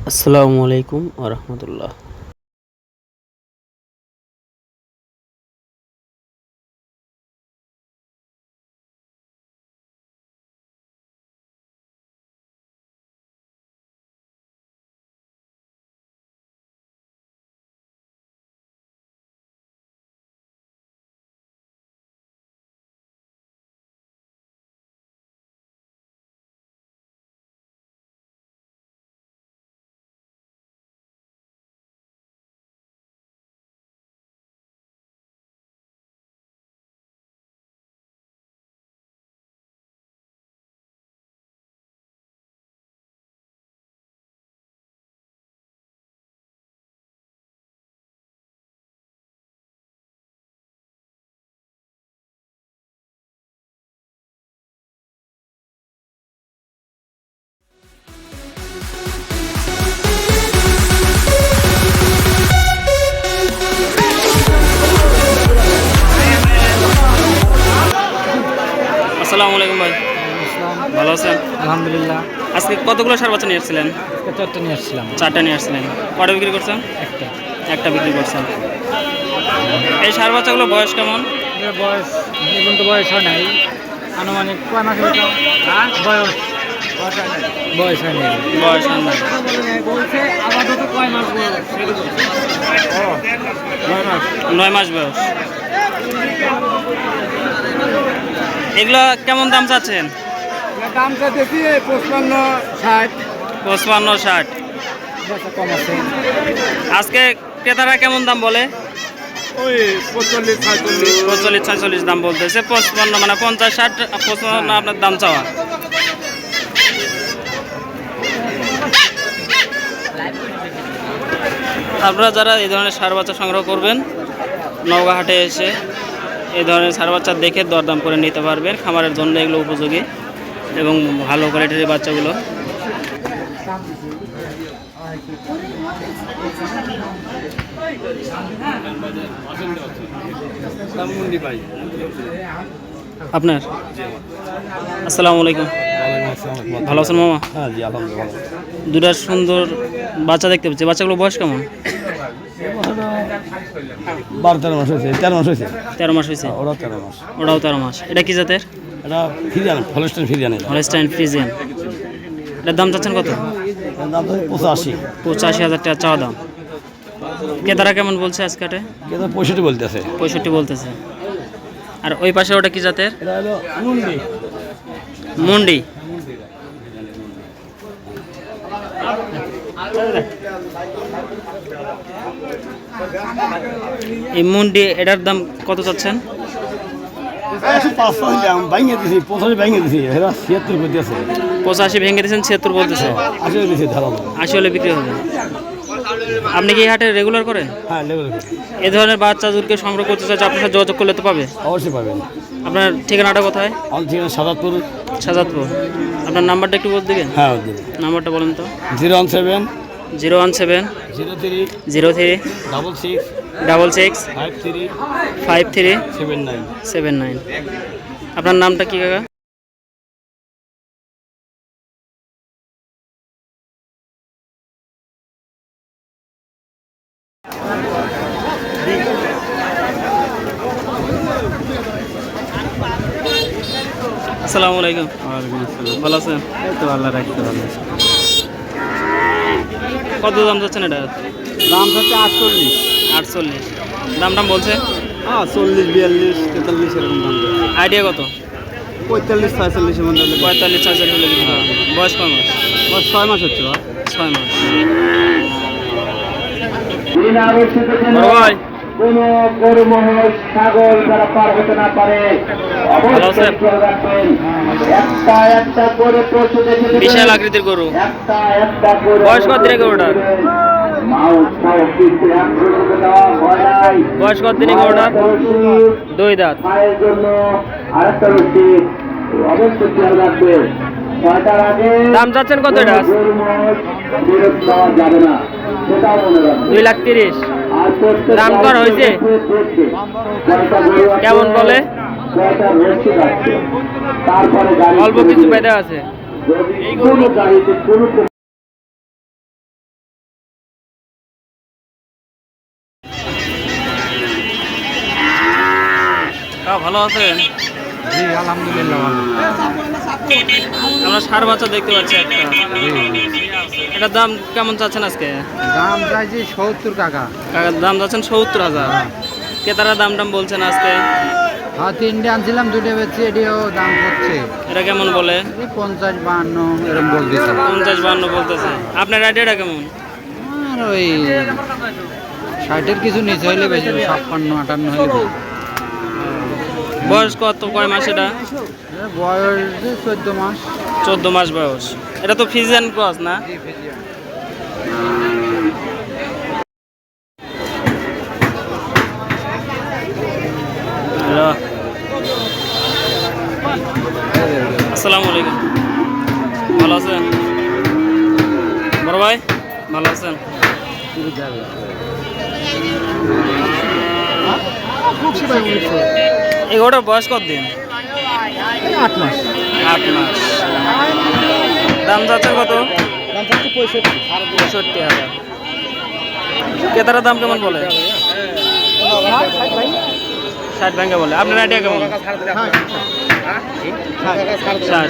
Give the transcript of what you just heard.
আসসালামু আলাইকুম ওয়া রাহমাতুল্লাহ। আসসালামু আলাইকুম ভাই, ভালো আছেন? আলহামদুলিল্লাহ। আজকে কতগুলো সার বাচ্চা নিয়ে আসছিলেন? আজকে চারটে নিয়ে আসছিলাম। চারটা নিয়ে আসছিলেন। কটা বিক্রি করছেন? একটা। একটা বিক্রি করছেন। এই সার বাচ্চাগুলো বয়স কেমন? এর বয়স এখন তো বয়স হয় নাই, আনুমানিক কয় মাস হলো? বয়স বয়স হয় নাই। বয়স হয় না। বলছে আপাতত কয় মাস বয়স? 9 মাস বয়স। এগুলো কেমন দাম চাচ্ছেন? দাম চাইতেছি 55-60। 55-60। কম আছে। আজকে ক্রেতারা কেমন দাম বলে? ওই 45-46। 45-46 দাম বলতেছে। 55 মানে 50-60, 55 আপনার দাম চাওয়া। আপনারা যারা এই ধরনের সার বাচ্চা সংগ্রহ করবেন, নওগাঁ হাটে এসে এই ধরনের সার বাচ্চা দেখে দরদাম করে নিতে পারবেন। খামারের জন্য এগুলো উপযোগী এবং ভালো কোয়ালিটির এই বাচ্চাগুলো। আপনার আসসালামু আলাইকুম, ভালো আছেন মামা? হ্যাঁ জি আলহামদুলিল্লাহ। দুটা সুন্দর বাচ্চা দেখতে পাচ্ছি। বাচ্চাগুলো বয়স কেমন? 12-13 মাস হয়েছে। 13 মাস হয়েছে। 13 মাস হয়েছে। ওরাও 13 মাস। ওটাও 13 মাস। এটা কি জাতের? এটা Friesian, Holstein Friesian. Holstein Friesian. এটার দাম চাচ্ছেন কত? দাম 85। 85,000 টাকা চাওয়া দাম। ক্রেতারা কেমন বলছে আজকে হাটে? এটা 65 বলতেছে। 65 বলতেছে। আর ওই পাশে ওটা কি জাতের? এটা হলো মুন্ডি। মুন্ডি। এই মুন্ডি এটার দাম কত চাচ্ছেন? 500 দাম ভাঙিয়ে দিছি, 85 ভাঙিয়ে দিছি। এরা 76 বলতেছে। 85 ভেঙে দিয়েছেন, 76 বলতেছে। 80 দিছি ধারালো। 80 হলে বিক্রি হবে। আপনি কি এই হাটে রেগুলার করেন? হ্যাঁ লেগুলো। এই ধরনের বাচ্চা যদি সংগ্রহ করতে চাচ্ছে আপনার সাথে যোগাযোগ করলে তো পাবে? অবশ্যই পাবেন। আপনার ঠিকানাটা কোথায়? আমার ঠিকানা সাদাতপুর। সাজাদপুর। আপনার নাম্বারটা একটু বলতে দিবেন? হ্যাঁ নাম্বারটা বলেন তো। 017 017 03 03 66 66 53 53 79। 79। আপনার নামটা কি কাকা? আসসালামু আলাইকুম। ওয়ালাইকুম আসসালাম। ভালো আছেন? এই তো আল্লাহ রাখতে ভালো। কত দাম যাচ্ছেন এটা? দাম হচ্ছে 48। 48 দাম বলছে? হ্যাঁ 40, 42, 43 এরকম দাম। আইডিয়া কত? 45, 46 এর মধ্যে। 45-46 হলে বিক্রি হবে। বয়স কয় মাস? 6 মাস হচ্ছে। 6 মাস। বড় ভাই, কোন গরু মহিষ ছাগল যারা পার হতে না পারে অবশ্যই খেয়াল রাখবেন। একটা একটা করে পশু দেখে দেবেন। বিশাল আকৃতির গরু। একটা একটা করে বয়স কত দিনে গরুটার? মাউস কিন্তু এক করে দেওয়া হয় নাই। বয়স কত দিনে গরুটার? 2 দাঁত। মায়ের জন্য আরেকটা রয়েছে, অবশ্যই খেয়াল রাখবেন। ছয়টার আগে দাম চাচ্ছেন কত এটা? গরু মহিষ ফেরত দেওয়া যাবে না, সেটাও মনে রাখবেন। 2,30,000। দাম কর হয়েছে? কেমন বলে? অল্প কিছু পেতে আছে। ভালো আছেন? জি আলহামদুলিল্লাহ ভালো। আমরা ষাঁড় বাচ্চা দেখতে পাচ্ছি একটা। এটার দাম কেমন চাচ্ছেন আজকে? দাম চাইছি 70 টাকা। কাকার দাম যাচ্ছেন 70,000। ক্রেতারা দাম টাম বলছেন আজকে? হ্যাঁ 3টে আনছিলাম, 2টে বেচছি, এটিও দাম হচ্ছে এটা কেমন বলে? 50-52 এরকম বলতেছে। 50-52 বলতেছে। আপনার আইডিয়াটা কেমন? আর ওই 60-এর কিছু নিচে হইলে বেশি, 56-58 হইলে বেশি। বয়স কয় মাস এটা? বয়স 14 মাস। 14 মাস বয়স। এটা তো ফিজিয়ান ক্রস না? হ্যালো, আসসালামু আলাইকুম। ভালো আছেন বড় ভাই? ভালো আছেন? এগুলোটার বয়স কত দিন? 8 মাস। 8 মাস। দাম যাচ্ছে কত? দাম হচ্ছে 65,000। ক্রেতারা দাম কেমন বলে? 60 ভেঙে বলে। আপনার আইডিয়া কেমন? 60।